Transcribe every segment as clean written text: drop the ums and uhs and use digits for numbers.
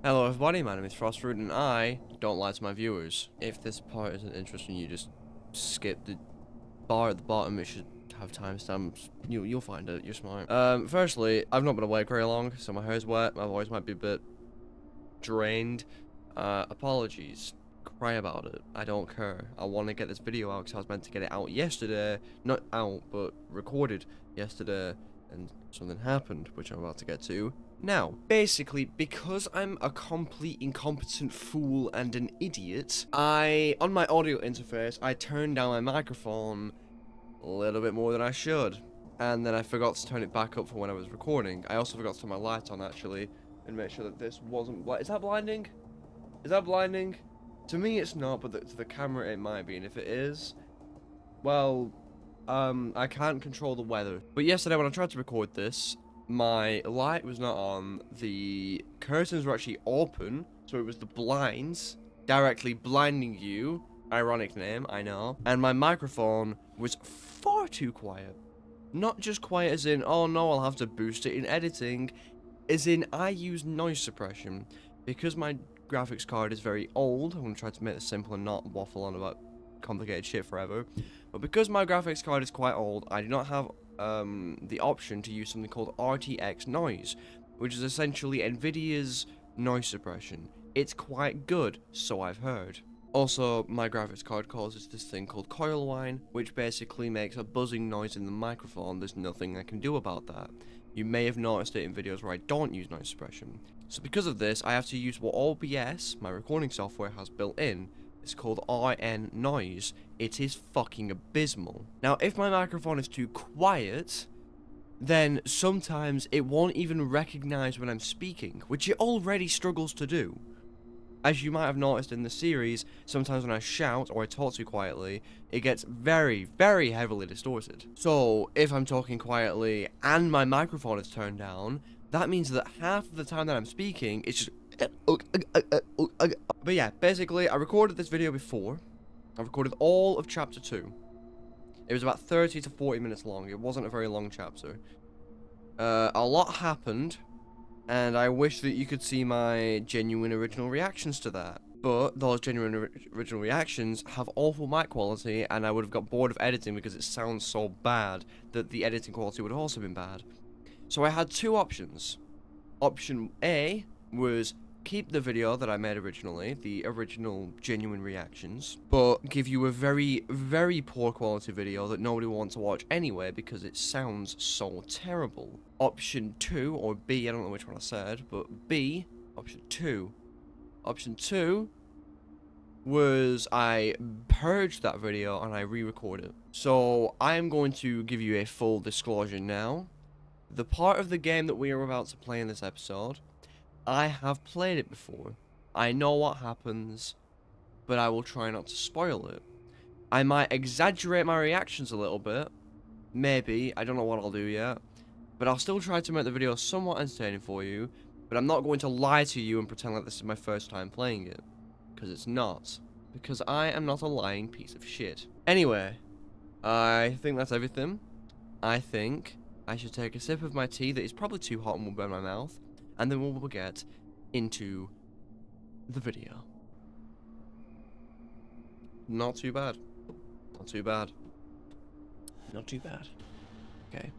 Hello everybody, my name is Frostfruit and I don't lie to my viewers. If this part isn't interesting, you just skip the bar at the bottom. It should have timestamps. You'll find it, you're smart. Firstly, I've not been awake very long, so my hair's wet, my voice might be a bit drained. Apologies. Cry about it. I don't care. I want to get this video out because I was meant to get it out yesterday. Not out, but recorded yesterday. And something happened, which I'm about to get to now. Basically, because I'm a complete incompetent fool and an idiot, on my audio interface, I turned down my microphone a little bit more than I should. And then I forgot to turn it back up for when I was recording. I also forgot to turn my light on, actually, and make sure that this wasn't is that blinding? Is that blinding? To me, it's not, but to the camera, it might be. And if it is, well, I can't control the weather. But yesterday, when I tried to record this, my light was not on. The curtains were actually open, so it was the blinds directly blinding you. Ironic name, I know. And my microphone was far too quiet. Not just quiet as in, oh no, I'll have to boost it in editing. As in, I use noise suppression. Because my graphics card is very old, I'm going to try to make this simple and not waffle on about complicated shit forever. But because my graphics card is quite old, I do not have the option to use something called RTXNoise, which is essentially Nvidia's noise suppression. It's quite good, so I've heard. Also, my graphics card causes this thing called coil whine, which basically makes a buzzing noise in the microphone. There's nothing I can do about that. You may have noticed it in videos where I don't use noise suppression. So because of this, I have to use what OBS, my recording software, has built in. It's called RTXNoise. It is fucking abysmal. Now, if my microphone is too quiet, then sometimes it won't even recognize when I'm speaking, which it already struggles to do. As you might have noticed in the series, sometimes when I shout or I talk too quietly, it gets very, very heavily distorted. So, if I'm talking quietly and my microphone is turned down, that means that half of the time that I'm speaking, it's just... But yeah, basically, I recorded this video before. I recorded all of chapter 2. It was about 30 to 40 minutes long. It wasn't a very long chapter. A lot happened, and I wish that you could see my genuine original reactions to that. But those genuine original reactions have awful mic quality, and I would have got bored of editing because it sounds so bad that the editing quality would have also been bad. So I had two options. Option A was keep the video that I made originally, the original genuine reactions, but give you a very, very poor quality video that nobody will want to watch anyway because it sounds so terrible. Option 2, or B, I don't know which one I said, but B, option 2. Option 2 was I purged that video and I re-recorded it. So I am going to give you a full disclosure now. The part of the game that we are about to play in this episode, I have played it before. I know what happens, but I will try not to spoil it. I might exaggerate my reactions a little bit. Maybe. I don't know what I'll do yet. But I'll still try to make the video somewhat entertaining for you. But I'm not going to lie to you and pretend like this is my first time playing it. Because it's not. Because I am not a lying piece of shit. Anyway, I think that's everything. I think I should take a sip of my tea that is probably too hot and will burn my mouth. And then we'll get into the video. Not too bad. Not too bad. Not too bad. Okay.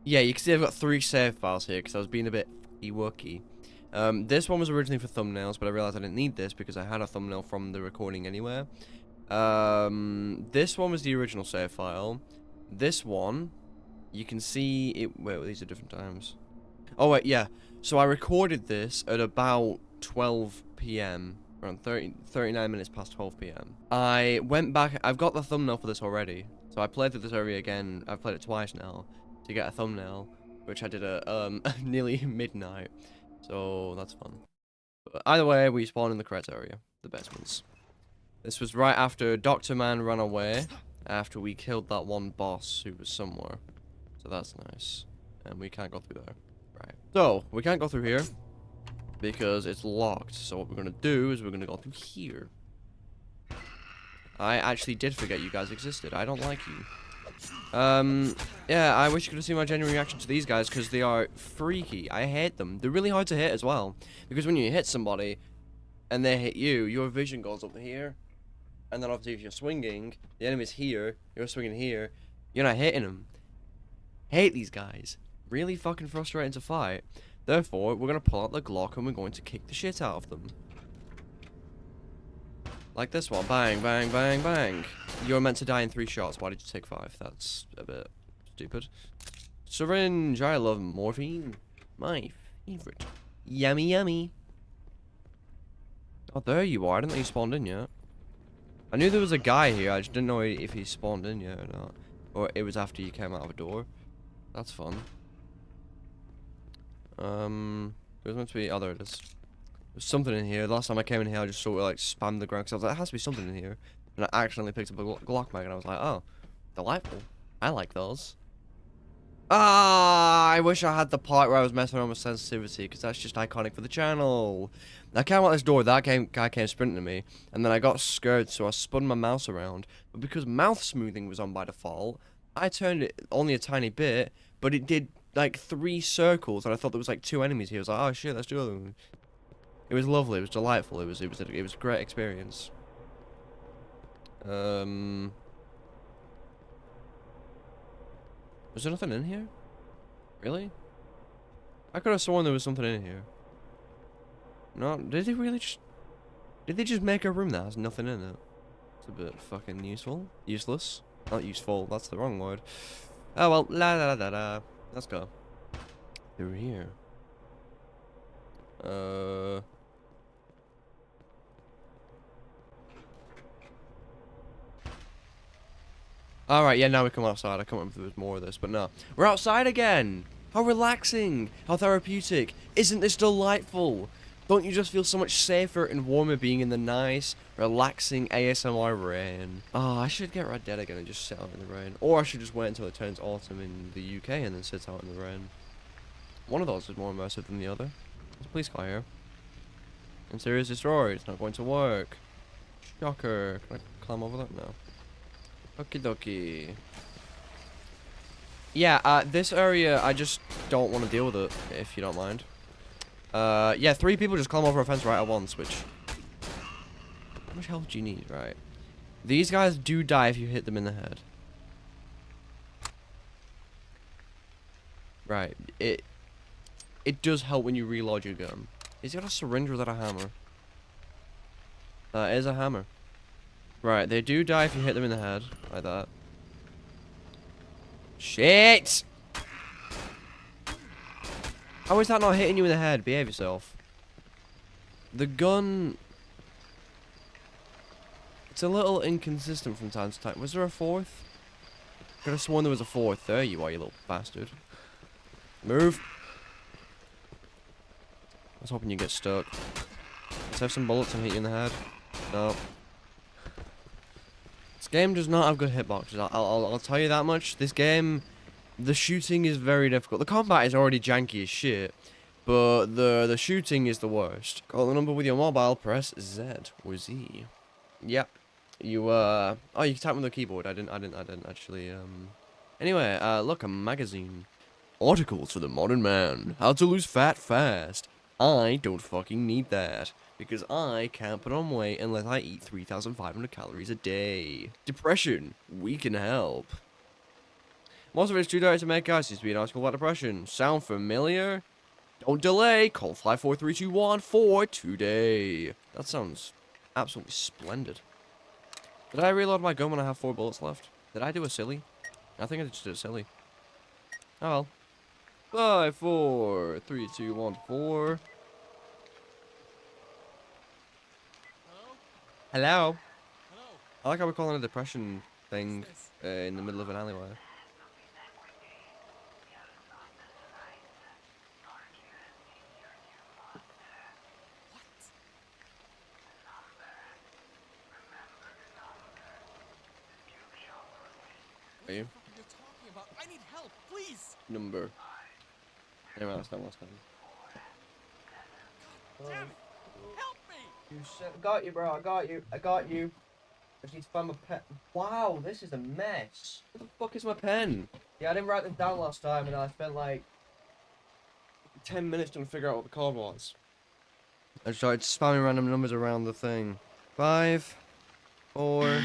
Yeah, you can see I've got 3 save files here because I was being a bit wookie. This one was originally for thumbnails, but I realized I didn't need this because I had a thumbnail from the recording anyway. This one was the original save file. This one, you can see it. Wait, these are different times. Oh wait, yeah. So I recorded this at about 12 PM, around 39 minutes past 12 PM. I went back, I've got the thumbnail for this already. So I played through this area again, I've played it twice now, to get a thumbnail, which I did at nearly midnight. So that's fun. But either way, we spawned in the correct area, the basements. This was right after Dr. Man ran away, after we killed that one boss who was somewhere. So that's nice. And we can't go through there. Right. So, we can't go through here because it's locked. So what we're going to do is we're going to go through here. I actually did forget you guys existed. I don't like you. Yeah, I wish you could have seen my genuine reaction to these guys, because they are freaky. I hate them. They're really hard to hit as well, because when you hit somebody and they hit you, your vision goes up here, and then obviously if you're swinging, the enemy's here, you're swinging here, you're not hitting them. Hate these guys. Really fucking frustrating to fight. Therefore, we're gonna pull out the Glock and we're going to kick the shit out of them. Like this one. Bang, bang, bang, bang. You're meant to die in 3 shots. Why did you take 5? That's a bit stupid. Syringe. I love morphine. My favorite. Yummy, yummy. Oh, there you are. I didn't know you spawned in yet. I knew there was a guy here. I just didn't know if he spawned in yet or not. Or it was after you came out of a door. That's fun. There's meant to be. Oh, there it is. There's something in here. Last time I came in here, I just sort of like spammed the ground because I was like, there has to be something in here. And I accidentally picked up a Glock mag and I was like, oh, delightful. I like those. Ah, I wish I had the part where I was messing around with sensitivity because that's just iconic for the channel. I came out this door, that guy came sprinting at me, and then I got scared, so I spun my mouse around. But because mouth smoothing was on by default, I turned it only a tiny bit, but it did like 3 circles, and I thought there was like 2 enemies here. I was like, oh shit, let's do it. It was lovely. It was delightful. It was a great experience. Was there nothing in here? Really? I could have sworn there was something in here. No, did they just make a room that has nothing in it? It's a bit fucking useless. Not useful. That's the wrong word. Oh well, la la la la. Let's go. Through here. Alright, yeah, now we come outside. I can't remember if there was more of this, but no. We're outside again! How relaxing! How therapeutic! Isn't this delightful? Don't you just feel so much safer and warmer being in the nice, relaxing ASMR rain? Oh, I should get Red Dead again and just sit out in the rain. Or I should just wait until it turns autumn in the UK and then sit out in the rain. One of those is more immersive than the other. There's a police car here. Interior is destroyed. It's not going to work. Shocker. Can I climb over that? No. Okie dokie. Yeah, this area, I just don't want to deal with it, if you don't mind. Yeah, 3 people just climb over a fence right at once, which... How much health do you need? Right. These guys do die if you hit them in the head. Right. It does help when you reload your gun. Is it a syringe or is that a hammer? That is a hammer. Right, they do die if you hit them in the head, like that. Shit! How is that not hitting you in the head? Behave yourself. The gun... It's a little inconsistent from time to time. Was there a 4th? Could have sworn there was a 4th. There you are, you little bastard. Move! I was hoping you'd get stuck. Let's have some bullets and hit you in the head. No. This game does not have good hitboxes. I'll tell you that much. This game, the shooting is very difficult. The combat is already janky as shit, but the shooting is the worst. Call the number with your mobile. Press Z or Z. Yep. You oh, you can type with the keyboard. I didn't actually. Anyway, look, a magazine. Articles for the modern man. How to lose fat fast. I don't fucking need that. Because I can't put on weight unless I eat 3,500 calories a day. Depression. We can help. Most of it's too dirty to make, guys. Seems to be an article about depression. Sound familiar? Don't delay. Call 54321 for today. That sounds absolutely splendid. Did I reload my gun when I have 4 bullets left? Did I do a silly? I think I just did a silly. Oh well. 5, 4, 3, 2, 1, 4. Hello? Hello? I like how we're calling a depression thing in the middle of an alleyway. What? Are you? What are you talking about? I need help, please! Number. Anyway, last time. God damn it! Help me! You said, got you, bro. I got you. I just need to find my pen. Wow, this is a mess. Where the fuck is my pen? Yeah, I didn't write them down last time, and I spent like 10 minutes trying to figure out what the code was. I started spamming random numbers around the thing. 5, 4,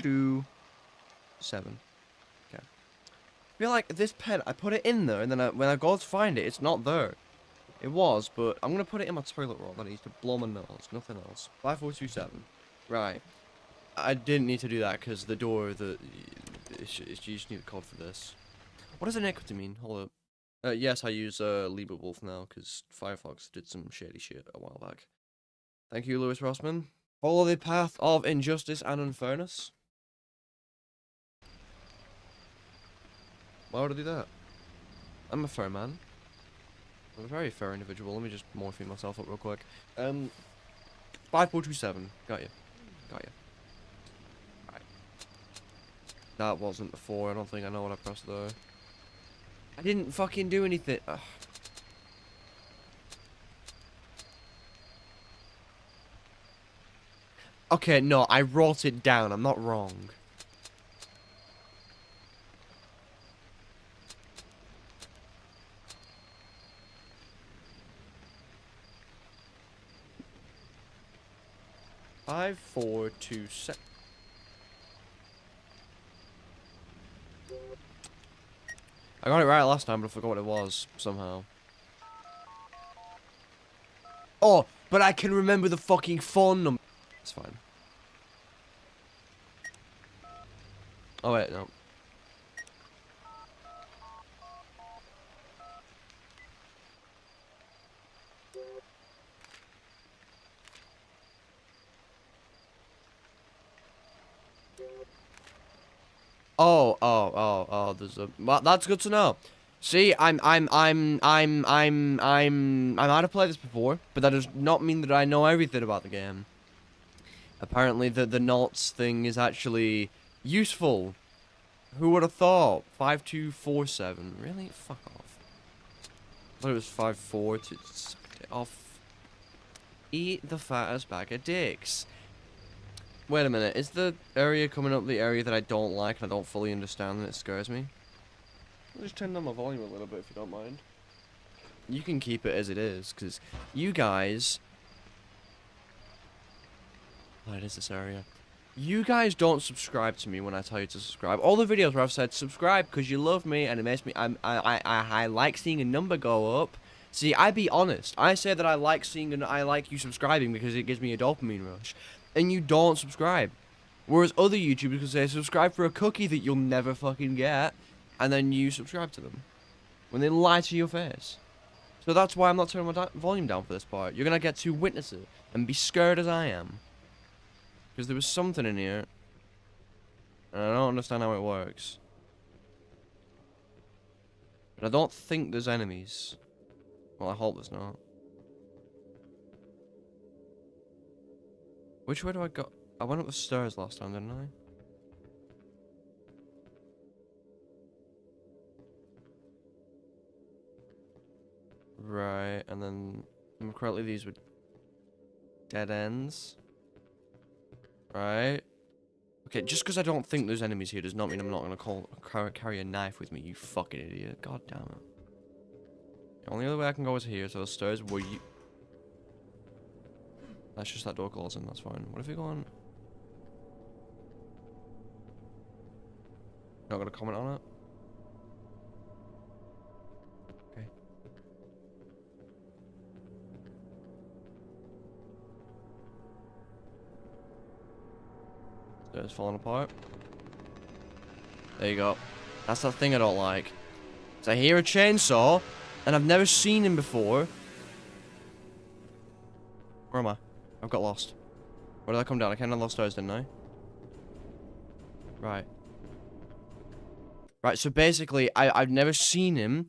2, 7. Okay. I feel like this pen, I put it in there, and then when I go to find it, it's not there. It was, but I'm gonna put it in my toilet roll. That needs to blow my nose. Nothing else. 5427. Right. I didn't need to do that because the door, you just need a code for this. What does iniquity mean? Hold up. Yes, I use LibreWolf now because Firefox did some shady shit a while back. Thank you, Lewis Rossman. Follow the path of injustice and unfairness. Why would I do that? I'm a fair man. I'm a very fair individual. Let me just morphine myself up real quick. 5427. Got you. Got you. Alright. That wasn't the 4. I don't think I know what I pressed there. I didn't fucking do anything. Ugh. Okay, no, I wrote it down. I'm not wrong. Five, 4, 2, 7. I got it right last time, but I forgot what it was somehow. Oh, but I can remember the fucking phone number. It's fine. Oh wait, no. Oh, there's a, well, that's good to know. See, I'm had to play this before, but that does not mean that I know everything about the game. Apparently the notes thing is actually useful. Who would have thought? 5247. Really? Fuck off. I thought it was 54 to off. Eat the fattest bag of dicks. Wait a minute, is the area coming up the area that I don't like and I don't fully understand and it scares me? I'll just turn down my volume a little bit if you don't mind. You can keep it as it is, because you guys... What is this area? You guys don't subscribe to me when I tell you to subscribe. All the videos where I've said subscribe because you love me and it makes me... I like seeing a number go up. See, I be honest. I say that I like seeing and I like you subscribing because it gives me a dopamine rush. And you don't subscribe. Whereas other YouTubers can say subscribe for a cookie that you'll never fucking get. And then you subscribe to them. When they lie to your face. So that's why I'm not turning my volume down for this part. You're gonna get to witness it. And be scared as I am. Because there was something in here. And I don't understand how it works. But I don't think there's enemies. Well, I hope there's not. Which way do I go? I went up the stairs last time, didn't I? Right, and then, if I'm correctly, these were dead ends. Right. Okay, just because I don't think there's enemies here does not mean I'm not going to carry a knife with me, you fucking idiot. God damn it. The only other way I can go is here, so the stairs were you... That's just that door closing, that's fine. What if we go on... Not gonna comment on it? Okay. Stairs falling apart. There you go. That's that thing I don't like. So I hear a chainsaw, and I've never seen him before. Where am I? I've got lost. Where did I come down? I came down those stairs, didn't I? Right. Right, so basically, I've never seen him,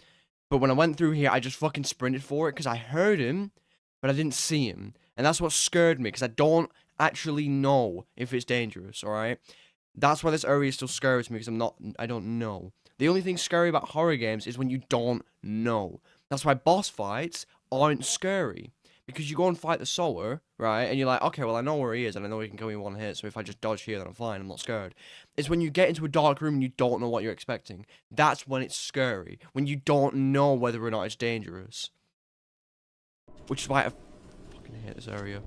but when I went through here, I just fucking sprinted for it, because I heard him, but I didn't see him. And that's what scared me, because I don't actually know if it's dangerous, alright? That's why this area still scares me, because I don't know. The only thing scary about horror games is when you don't know. That's why boss fights aren't scary. Because you go and fight the Sower, right? And you're like, okay, well, I know where he is, and I know he can kill me in one hit, so if I just dodge here, then I'm fine, I'm not scared. It's when you get into a dark room and you don't know what you're expecting. That's when it's scary. When you don't know whether or not it's dangerous. Which is why I fucking hate this area.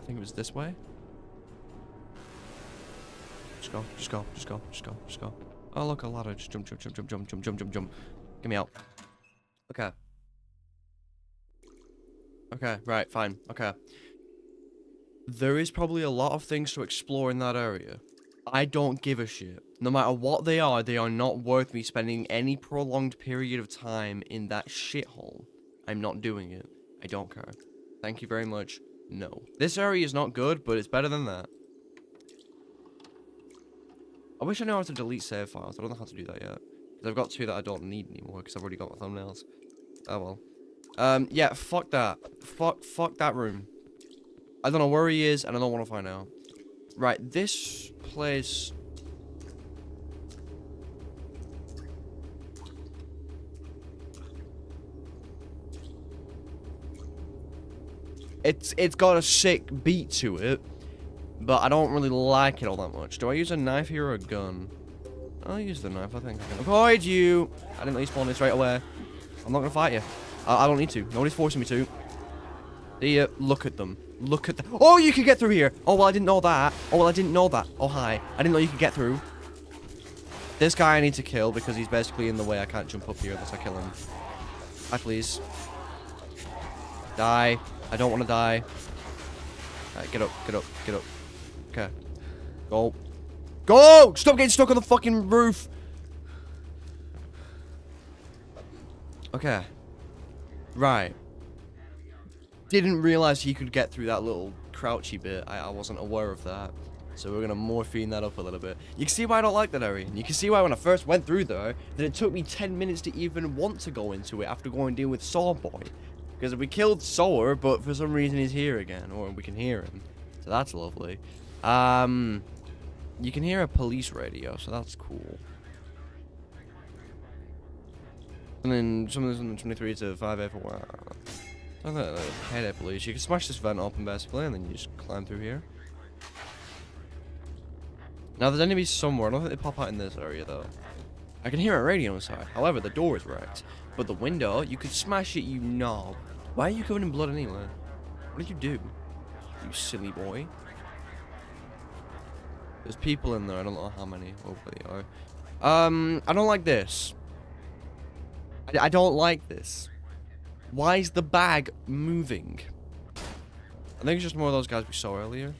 I think it was this way. Just go, just go, just go, just go, just go. Oh, look, a ladder. Just jump, jump, jump, jump, jump, jump, jump, jump, jump. Get me out. Okay. Okay, right, fine. Okay. There is probably a lot of things to explore in that area. I don't give a shit. No matter what they are not worth me spending any prolonged period of time in that shithole. I'm not doing it. I don't care. Thank you very much. No. This area is not good, but it's better than that. I wish I knew how to delete save files. I don't know how to do that yet. I've got two that I don't need anymore because I've already got my thumbnails. Oh well. Yeah, fuck that. Fuck that room. I don't know where he is, and I don't want to find out. Right, this place... It's got a sick beat to it, but I don't really like it all that much. Do I use a knife here or a gun? I'll use the knife, I think. I can avoid you! I didn't respawn this right away. I'm not gonna fight you. I don't need to. Nobody's forcing me to. See ya. Look at them. Look at that. Oh, you can get through here. Oh, well, I didn't know that. Oh, well, I didn't know that. Oh, hi. I didn't know you could get through. This guy I need to kill because he's basically in the way. I can't jump up here unless I kill him. Hi, please. Die. I don't want to die. Alright, get up, get up, get up. Okay. Go. Go! Stop getting stuck on the fucking roof. Okay. Right. Didn't realize he could get through that little crouchy bit. I wasn't aware of that. So we're gonna morphine that up a little bit. You can see why I don't like that area. And you can see why when I first went through there, that it took me 10 minutes to even want to go into it after going and deal with Sawboy. Because we killed Sawer, but for some reason he's here again, or we can hear him. So that's lovely. You can hear a police radio, so that's cool. And then something's from 23 to 5A4. Oh, the head police. You can smash this vent open basically, and then you just climb through here. Now there's enemies somewhere. I don't think they pop out in this area though. I can hear a radio inside. However, the door is wrecked. But the window, you could smash it, you knob. Why are you covered in blood anyway? What did you do? You silly boy. There's people in there. I don't know how many. Hopefully they are. I don't like this. I don't like this. Why is the bag moving? I think it's just more of those guys we saw earlier.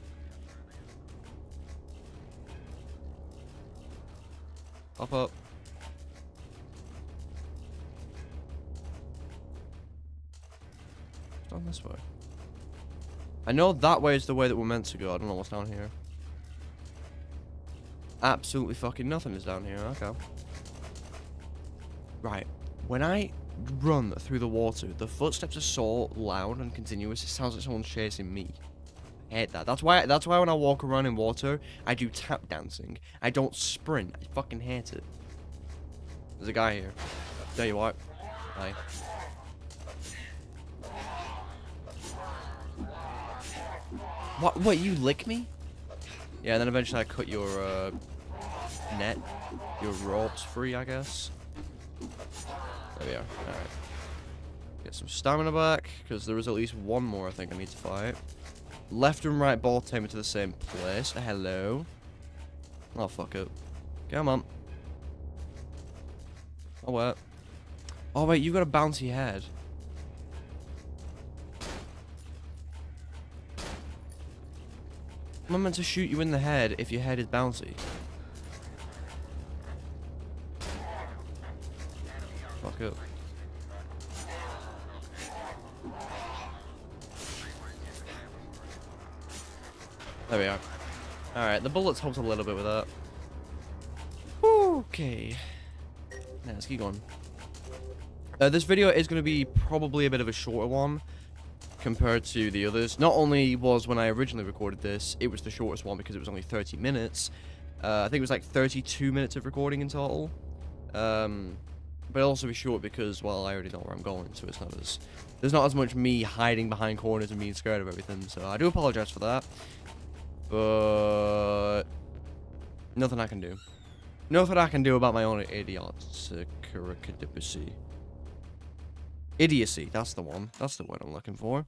Pop up. It's down this way. I know that way is the way that we're meant to go. I don't know what's down here. Absolutely fucking nothing is down here. Okay. Right. When I run through the water, the footsteps are so loud and continuous. It sounds like someone's chasing me. I hate that. That's why when I walk around in water, I do tap dancing. I don't sprint. I fucking hate it. There's a guy here. There you are. Hi. What, you lick me? Yeah, and then eventually I cut your net, your ropes free, I guess. There we are. Alright. Get some stamina back, because there is at least one more I think I need to fight. Left and right ball take me to the same place. Hello. Oh, fuck it. Come on. Oh, wait. Oh, wait, you've got a bouncy head. I'm meant to shoot you in the head if your head is bouncy. Fuck up. There we are. Alright, the bullets helped a little bit with that. Okay. Now, let's keep going. This video is going to be probably a bit of a shorter one compared to the others. Not only was when I originally recorded this, it was the shortest one because it was only 30 minutes. I think it was like 32 minutes of recording in total. But it'll also be short because, well, I already know where I'm going, so it's not as... There's not as much me hiding behind corners and being scared of everything, so I do apologize for that. But... nothing I can do. Nothing I can do about my own idiocy. Idiocy, that's the one. That's the word I'm looking for.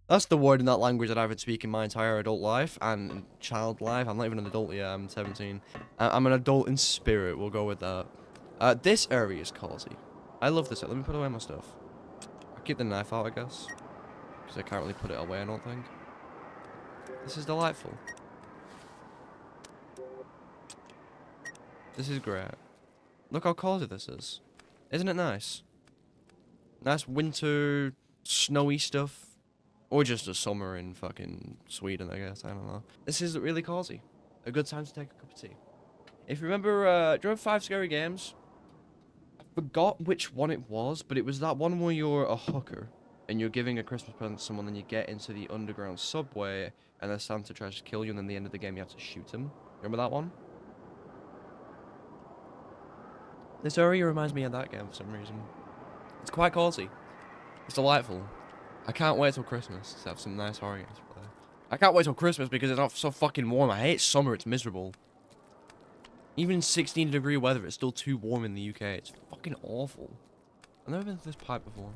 That's the word in that language that I've been speaking my entire adult life and child life. I'm not even an adult yet, I'm 17. I'm an adult in spirit, we'll go with that. This area is cozy. I love this. Let me put away my stuff. I'll keep the knife out, I guess. Because I can't really put it away, I don't think. This is delightful. This is great. Look how cozy this is. Isn't it nice? Nice winter, snowy stuff. Or just a summer in fucking Sweden, I guess. I don't know. This is really cozy. A good time to take a cup of tea. If you remember, do you remember 5 Scary Games? I forgot which one it was, but it was that one where you're a hooker. And you're giving a Christmas present to someone, then you get into the underground subway, and then Santa tries to kill you, and then at the end of the game you have to shoot him. Remember that one? This area reminds me of that game for some reason. It's quite cozy. It's delightful. I can't wait till Christmas to have some nice horror games to play. I can't wait till Christmas because it's not so fucking warm. I hate summer, it's miserable. Even in 16-degree weather, it's still too warm in the UK. It's fucking awful. I've never been to this pipe before.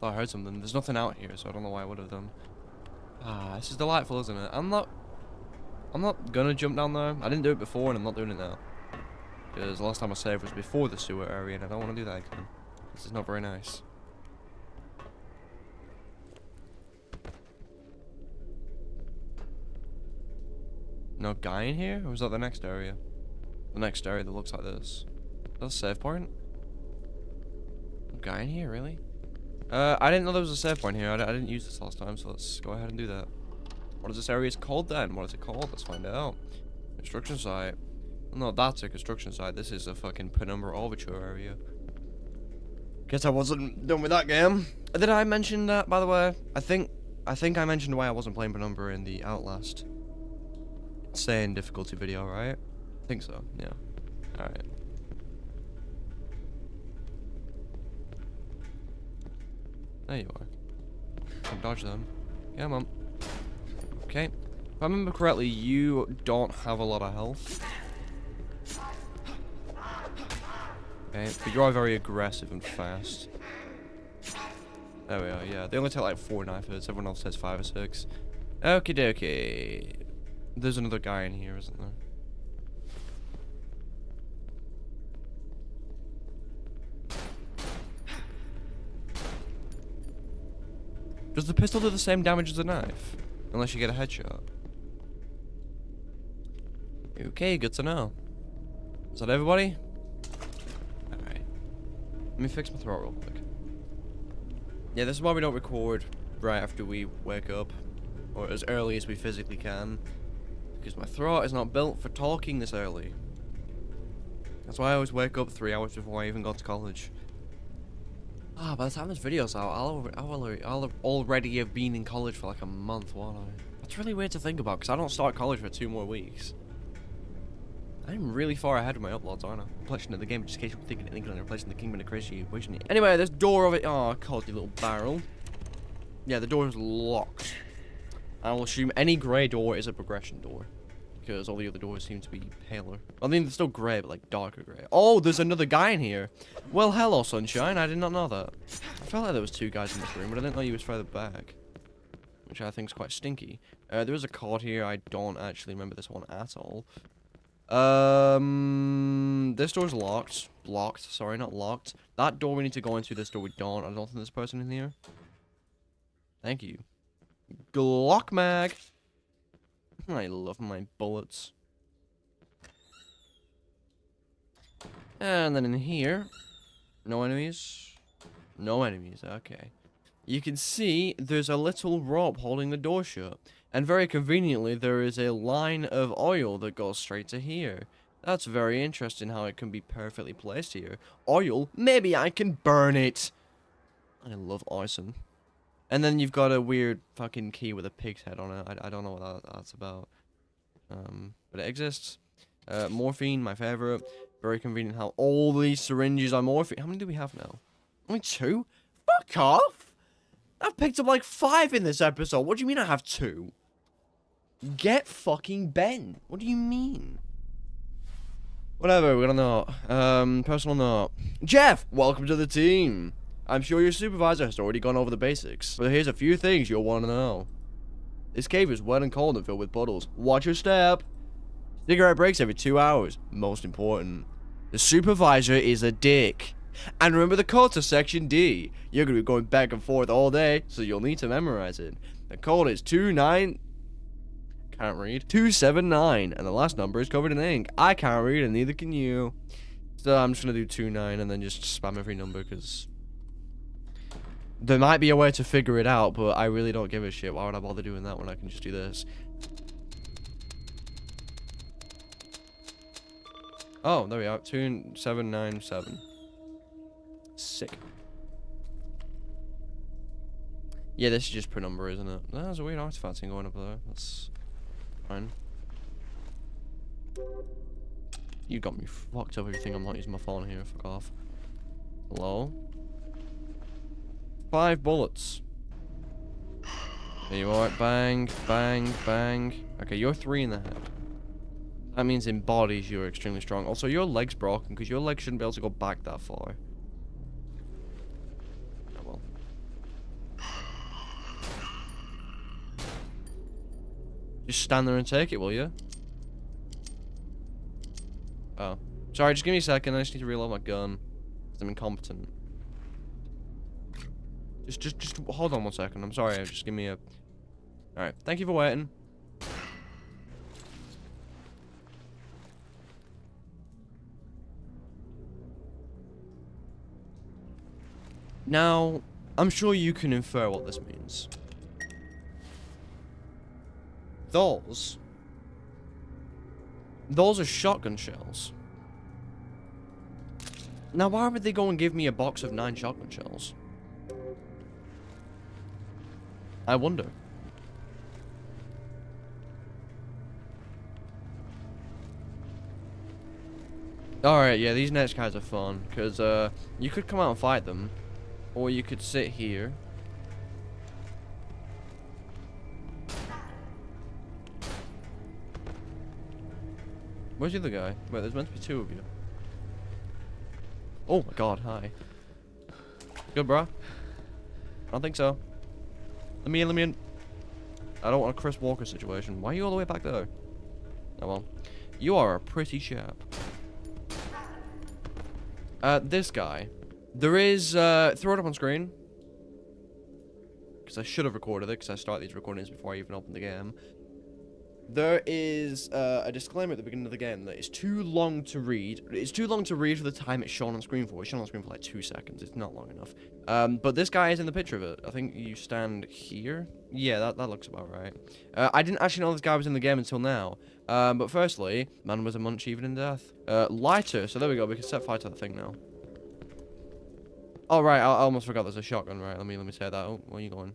Thought I heard something. There's nothing out here, so I don't know why I would have done. Ah, this is delightful, isn't it? I'm not gonna jump down there. I didn't do it before, and I'm not doing it now. Because the last time I saved was before the sewer area, and I don't want to do that again. This is not very nice. No guy in here? Or was that the next area? The next area that looks like this. Is that a save point? No guy in here, really? I didn't know there was a save point here. I didn't use this last time, so let's go ahead and do that. What is this area called then? What is it called? Let's find out. Construction site. No, that's a construction site. This is a fucking Penumbra Overture area. Guess I wasn't done with that game. Did I mention that, by the way? I think I mentioned why I wasn't playing Penumbra in the Outlast insane difficulty video, right? I think so, yeah. Alright. There you are. Don't dodge them. Come on. Okay. If I remember correctly, you don't have a lot of health. Okay, but you are very aggressive and fast. There we are, yeah. They only take like 4 knife hits, everyone else has 5 or 6. Okie dokie. There's another guy in here, isn't there? Does the pistol do the same damage as a knife? Unless you get a headshot. Okay, good to know. Is that everybody? Alright. Let me fix my throat real quick. Yeah, this is why we don't record right after we wake up. Or as early as we physically can. Because my throat is not built for talking this early. That's why I always wake up 3 hours before I even go to college. Ah, by the time this video's out, I'll already have been in college for like a month, won't I? That's really weird to think about, because I don't start college for 2 more weeks. I'm really far ahead of my uploads, aren't I? I'm pledging the game just in case you're thinking England and replacing the kingdom in a crazy equation. Anyway, this door of it. Oh, cozy little barrel. Yeah, the door is locked. I will assume any grey door is a progression door. Because all the other doors seem to be paler. I mean, they're still grey, but like darker grey. Oh, there's another guy in here. Well, hello, sunshine. I did not know that. I felt like there was 2 guys in this room, but I didn't know he was further back. Which I think is quite stinky. There is a card here. I don't actually remember this one at all. This door's locked. Blocked. Sorry, not locked. That door we need to go into. This door we don't. I don't think there's a person in here. Thank you. Glock mag. I love my bullets. And then in here, no enemies. No enemies, okay. You can see there's a little rope holding the door shut. And very conveniently, there is a line of oil that goes straight to here. That's very interesting how it can be perfectly placed here. Oil? Maybe I can burn it! I love arson. And then you've got a weird fucking key with a pig's head on it. I don't know what that's about. But it exists. Morphine, my favorite. Very convenient how all these syringes are morphine. How many do we have now? Only 2? Fuck off! I've picked up like 5 in this episode. What do you mean I have 2? Get fucking bent. What do you mean? Whatever, we're gonna note. Personal note. Jeff, welcome to the team. I'm sure your supervisor has already gone over the basics, but here's a few things you'll want to know. This cave is wet and cold and filled with puddles. Watch your step. Cigarette breaks every 2 hours. Most important. The supervisor is a dick. And remember the code to section D. You're gonna be going back and forth all day, so you'll need to memorize it. The code is 279, and the last number is covered in ink. I can't read, and neither can you. So I'm just gonna do 29 and then just spam every number, because there might be a way to figure it out, but I really don't give a shit. Why would I bother doing that when I can just do this? Oh, there we are. 2797. Sick. Yeah, this is just per number, isn't it? There's a weird artifact thing going up there. That's fine. You got me fucked up if you think I'm not using my phone here. Fuck off. Hello? 5 bullets. There you are. Bang, bang, bang. Okay, you're 3 in the head. That means in bodies you're extremely strong. Also, your leg's broken because your leg shouldn't be able to go back that far. Oh well. Just stand there and take it, will you? Oh. Sorry, just give me a second. I just need to reload my gun. Because I'm incompetent. Just hold on 1 second. I'm sorry. Just give me a... Alright. Thank you for waiting. Now, I'm sure you can infer what this means. Those are shotgun shells. Now, why would they go and give me a box of 9 shotgun shells? I wonder. Alright, yeah, these next guys are fun, because, you could come out and fight them, or you could sit here. Where's the other guy? Wait, there's meant to be 2 of you. Oh my god, hi. Good, bro? I don't think so. Let me in. I don't want a Chris Walker situation. Why are you all the way back there? Oh well. You are a pretty chap. This guy. There is, throw it up on screen. Because I should have recorded it, because I start these recordings before I even open the game. There is, a disclaimer at the beginning of the game that it's too long to read. It's too long to read for the time it's shown on screen for. It's shown on screen for like 2 seconds. It's not long enough. But this guy is in the picture of it. I think you stand here. Yeah, that looks about right. I didn't actually know this guy was in the game until now. But firstly, man was a munch even in death. Lighter. So there we go. We can set fire to the thing now. Oh, right. I almost forgot there's a shotgun. Right. Let me say that. Oh, where are you going?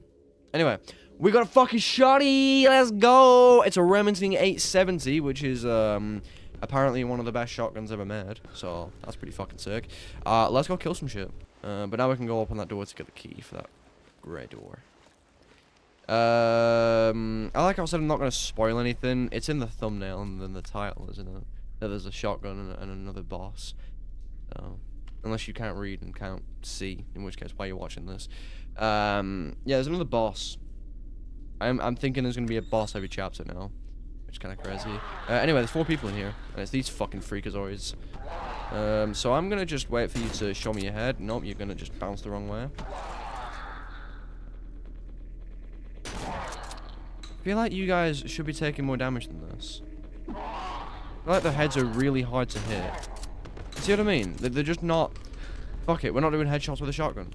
Anyway, we got a fucking shotty. Let's go. It's a Remington 870, which is apparently one of the best shotguns ever made. So that's pretty fucking sick. Let's go kill some shit. But now we can go open that door to get the key for that grey door. I like how I said I'm not going to spoil anything. It's in the thumbnail and then the title, isn't it? That there's a shotgun and another boss. So, unless you can't read and can't see, in which case, why are you watching this? Yeah, there's another boss. I'm thinking there's gonna be a boss every chapter now, which is kind of crazy. Anyway, there's 4 people in here, and it's these fucking freakazoids. So I'm gonna just wait for you to show me your head. Nope, you're gonna just bounce the wrong way. I feel like you guys should be taking more damage than this. I feel like the heads are really hard to hit. See what I mean? They're just not... Fuck it, we're not doing headshots with a shotgun.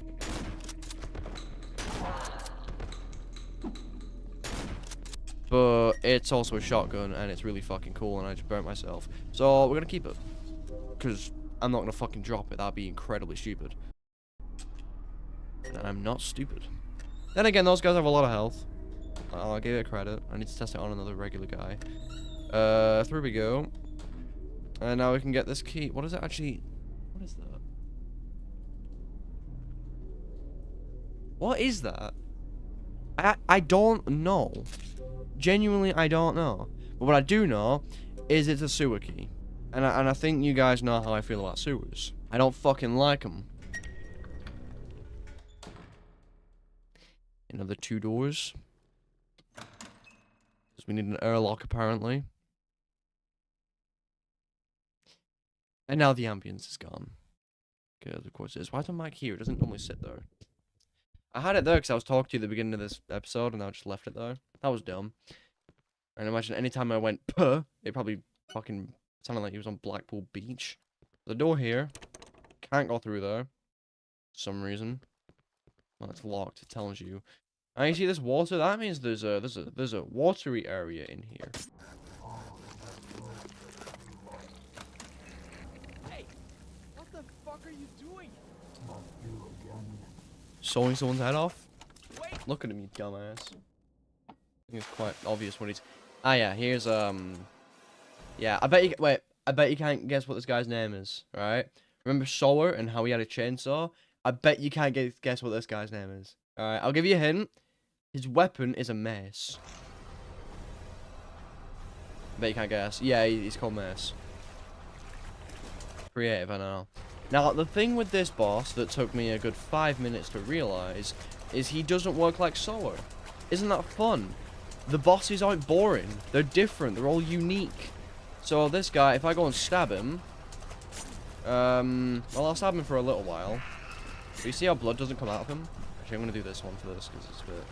But it's also a shotgun, and it's really fucking cool, and I just burnt myself. So, we're gonna keep it. Because I'm not gonna fucking drop it. That'd be incredibly stupid. And I'm not stupid. Then again, those guys have a lot of health. I'll give it credit. I need to test it on another regular guy. Through we go. And now we can get this key. What is it actually? What is that? What is that? I don't know. Genuinely, I don't know. But what I do know is it's a sewer key. And I think you guys know how I feel about sewers. I don't fucking like them. Another 2 doors. Because we need an airlock, apparently. And now the ambience is gone. Because, of course, it is. Why is the mic here? It doesn't normally sit there. I had it there because I was talking to you at the beginning of this episode, and I just left it there. That was dumb. And imagine anytime I went, puh, it probably fucking sounded like he was on Blackpool Beach. The door here. Can't go through there. For some reason. Well, it's locked. It tells you. And you see this water? That means there's a watery area in here. Hey, what the fuck are you doing? Sawing someone's head off? Wait. Look at him, you dumbass. I think it's quite obvious what he's... Ah, yeah, here's, yeah, I bet you can't guess what this guy's name is, right? Remember Sower and how he had a chainsaw? I bet you can't guess what this guy's name is. Alright, I'll give you a hint. His weapon is a mace. I bet you can't guess. Yeah, he's called Mace. Creative, I know. Now, the thing with this boss that took me a good 5 minutes to realize is he doesn't work like Sower. Isn't that fun? The bosses aren't boring. They're different. They're all unique. So this guy, if I go and stab him, well, I'll stab him for a little while. But you see how blood doesn't come out of him? Actually, I'm gonna do this one for this because it's a bit.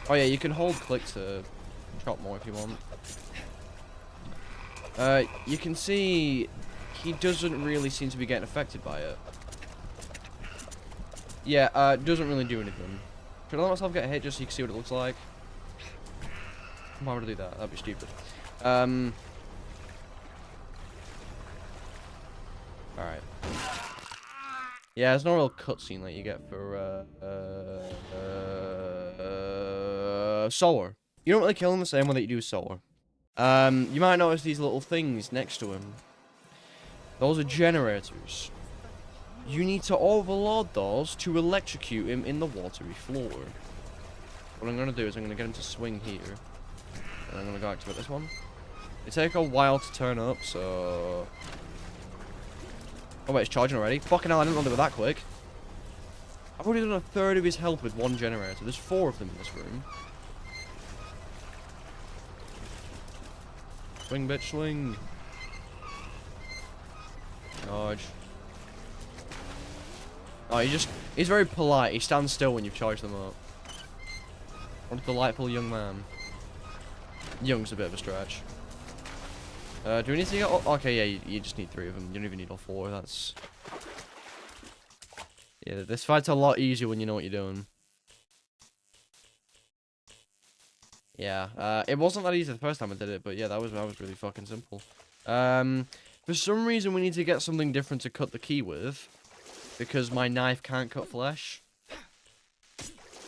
Oh yeah, you can hold click to chop more if you want. You can see he doesn't really seem to be getting affected by it. Yeah, doesn't really do anything. Should I let myself get hit just so you can see what it looks like? Why would I do that? That'd be stupid. Alright. Yeah, there's no real cutscene like you get for, Sower. You don't really kill him the same way that you do Sower. You might notice these little things next to him. Those are generators. You need to overload those to electrocute him in the watery floor. What I'm going to do is I'm going to get him to swing here. And I'm going to go activate this one. They take a while to turn up, so... Oh wait, it's charging already? Fucking hell, I didn't know they were that quick. I've already done a third of his health with one generator. There's 4 of them in this room. Swing, bitch, swing. Charge. Oh, he's very polite. He stands still when you've charged them up. What a delightful young man. Young's a bit of a stretch. Do we need to get all... Okay, yeah, you just need 3 of them. You don't even need all 4. That's... Yeah, this fight's a lot easier when you know what you're doing. Yeah, it wasn't that easy the first time I did it, but yeah, that was really fucking simple. For some reason we need to get something different to cut the key with, because my knife can't cut flesh.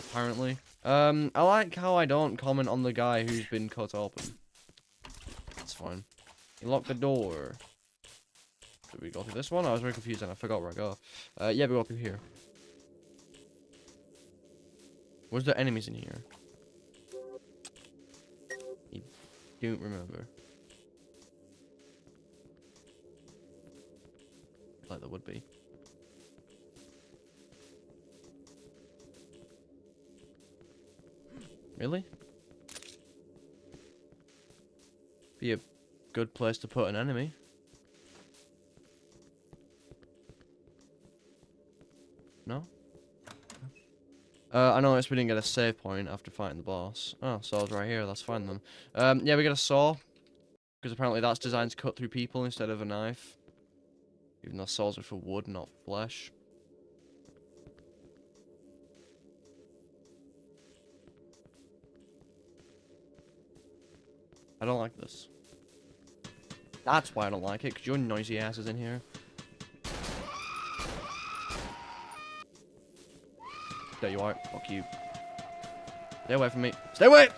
Apparently. I like how I don't comment on the guy who's been cut open. That's fine. You lock the door. Did we go through this one? I was very confused and I forgot where I go. Yeah, we go through here. Was there enemies in here? I don't remember. Like there would be. Really? Be a good place to put an enemy. No? I noticed we didn't get a save point after fighting the boss. Oh, saw's right here. That's fine then. Yeah, we got a saw. Because apparently that's designed to cut through people instead of a knife. Even though saws are for wood, not flesh. I don't like this. That's why I don't like it, because your noisy ass is in here. There you are. Fuck you. Stay away from me. Stay away!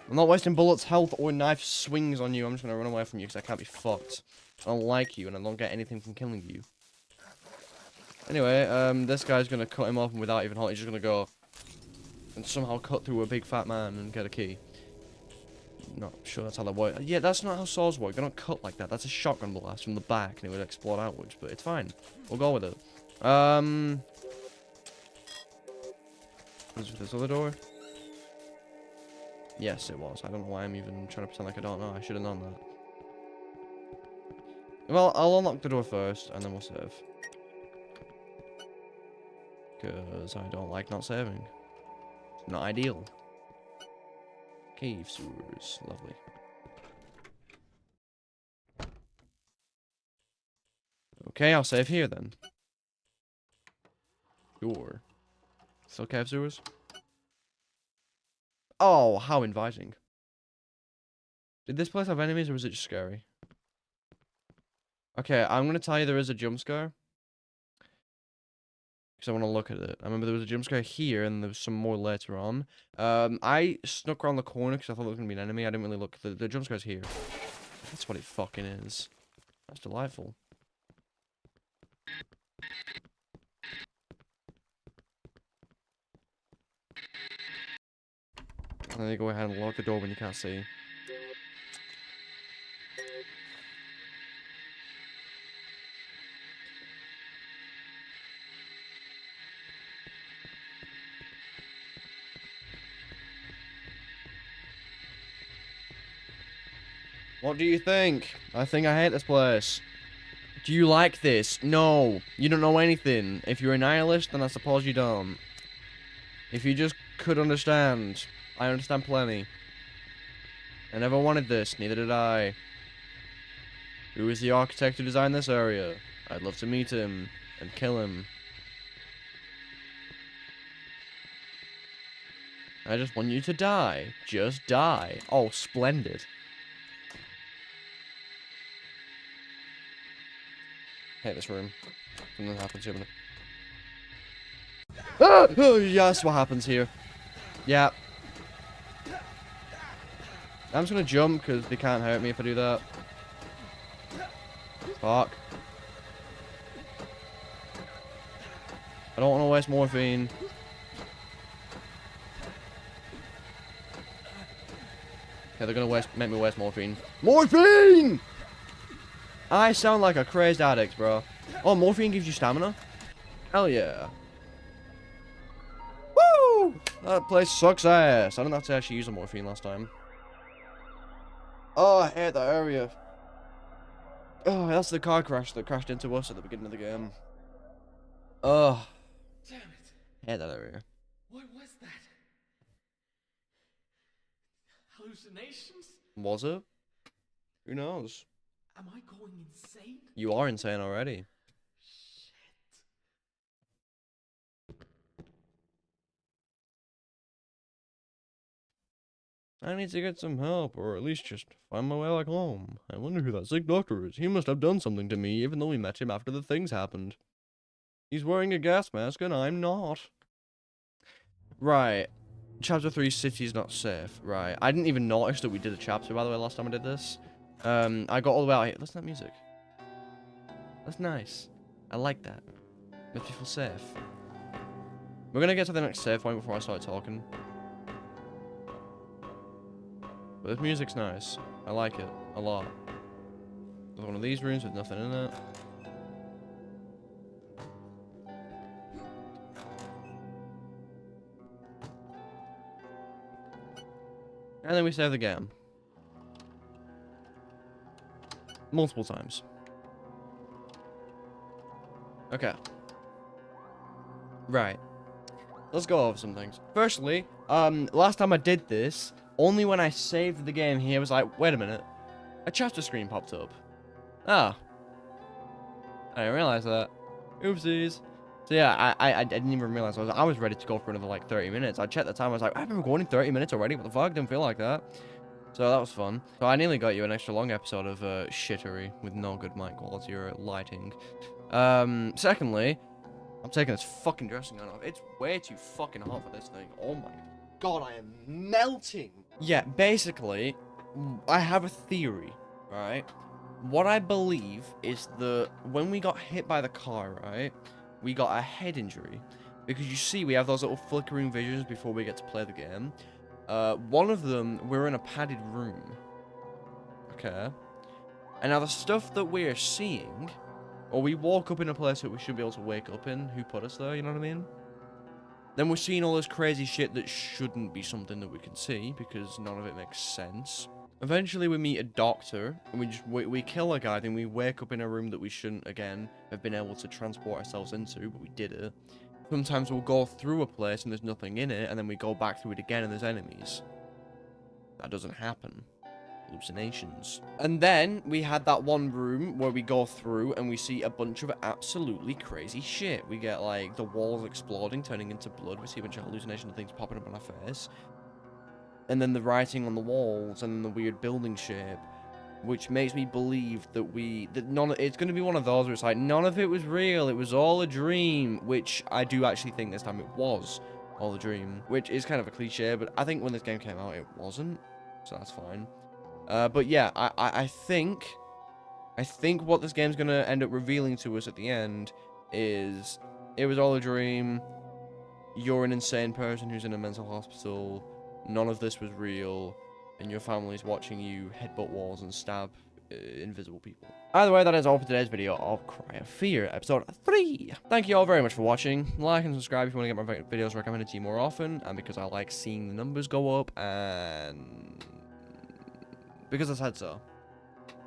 I'm not wasting bullets, health, or knife swings on you. I'm just gonna run away from you because I can't be fucked. I don't like you, and I don't get anything from killing you. Anyway, this guy's gonna cut him off, and without even halting, he's just gonna go and somehow cut through a big fat man and get a key. Not sure that's how that works. Yeah, that's not how saws work. They don't cut like that. That's a shotgun blast from the back, and it would explode outwards. But it's fine. We'll go with it. Was it this other door? Yes, it was. I don't know why I'm even trying to pretend like I don't know. I should have known that. Well, I'll unlock the door first, and then we'll save. Because I don't like not saving. Not ideal. Cave sewers. Lovely. Okay, I'll save here then. Sure. Still cave sewers? Oh, how inviting. Did this place have enemies or was it just scary? Okay, I'm gonna tell you there is a jump scare. Because I want to look at it. I remember there was a jump scare here and there was some more later on. I snuck around the corner because I thought there was going to be an enemy. I didn't really look. The jump scare's here. That's what it fucking is. That's delightful. And then you go ahead and lock the door when you can't see. What do you think? I think I hate this place. Do you like this? No. You don't know anything. If you're a nihilist, then I suppose you don't. If you just could understand. I understand plenty. I never wanted this, neither did I. Who is the architect who designed this area? I'd love to meet him and kill him. I just want you to die. Just die. Oh, splendid. Hate this room. Something happens here. Ah! Oh, yes, what happens here? Yeah. I'm just gonna jump because they can't hurt me if I do that. Fuck. I don't want to waste morphine. Okay, they're gonna make me waste morphine. Morphine! I sound like a crazed addict, bro. Oh, morphine gives you stamina? Hell yeah. Woo! That place sucks ass. I didn't have to actually use a morphine last time. Oh, I hate that area. Oh, that's the car crash that crashed into us at the beginning of the game. Oh. Damn it. I hate that area. What was that? Hallucinations? Was it? Who knows? Am I going insane? You are insane already. I need to get some help, or at least just find my way back home. I wonder who that sick doctor is. He must have done something to me, even though we met him after the things happened. He's wearing a gas mask, and I'm not. Right. Chapter 3, City's Not Safe. Right. I didn't even notice that we did a chapter, by the way, last time I did this. I got all the way out here. Listen to that music. That's nice. I like that. Makes me feel safe. We're gonna get to the next save point before I start talking. But this music's nice. I like it a lot. There's one of these rooms with nothing in it. And then we save the game. Multiple times. Okay. Right. Let's go over some things. Firstly, last time I did this, only when I saved the game here was like, wait a minute. A chapter screen popped up. Ah. I didn't realize that. Oopsies. So yeah, I didn't even realize. I was ready to go for another like 30 minutes. I checked the time. I was like, I've been recording 30 minutes already. What the fuck? Didn't feel like that. So that was fun. So I nearly got you an extra long episode of shittery with no good mic quality or lighting. Secondly, I'm taking this fucking dressing gown off. It's way too fucking hot for this thing. Oh my god, I am melting. Yeah, basically, I have a theory, right? What I believe is that when we got hit by the car, right, we got a head injury. Because you see, we have those little flickering visions before we get to play the game. One of them, we're in a padded room. Okay. And now the stuff that we're seeing, or we walk up in a place that we should be able to wake up in, who put us there, you know what I mean? Then we're seeing all this crazy shit that shouldn't be something that we can see, because none of it makes sense. Eventually we meet a doctor, and we kill a guy, then we wake up in a room that we shouldn't, again, have been able to transport ourselves into, but we did it. Sometimes we'll go through a place and there's nothing in it, and then we go back through it again and there's enemies. That doesn't happen. Hallucinations. And then we had that one room where we go through and we see a bunch of absolutely crazy shit. We get like the walls exploding, turning into blood. We see a bunch of hallucination things popping up on our face. And then the writing on the walls and the weird building shape, which makes me believe that it's going to be one of those where it's like none of it was real. It was all a dream, which I do actually think this time it was all a dream, which is kind of a cliche, but I think when this game came out it wasn't, so that's fine. But yeah, I think what this game's gonna end up revealing to us at the end is it was all a dream. You're an insane person who's in a mental hospital. None of this was real, and your family's watching you headbutt walls and stab invisible people. Either way, that is all for today's video of Cry of Fear, episode 3. Thank you all very much for watching. Like and subscribe if you want to get my videos recommended to you more often, and because I like seeing the numbers go up, and because I said so.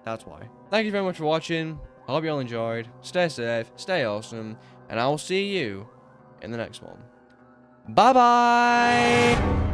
That's why. Thank you very much for watching. I hope you all enjoyed. Stay safe, stay awesome, and I will see you in the next one. Bye-bye!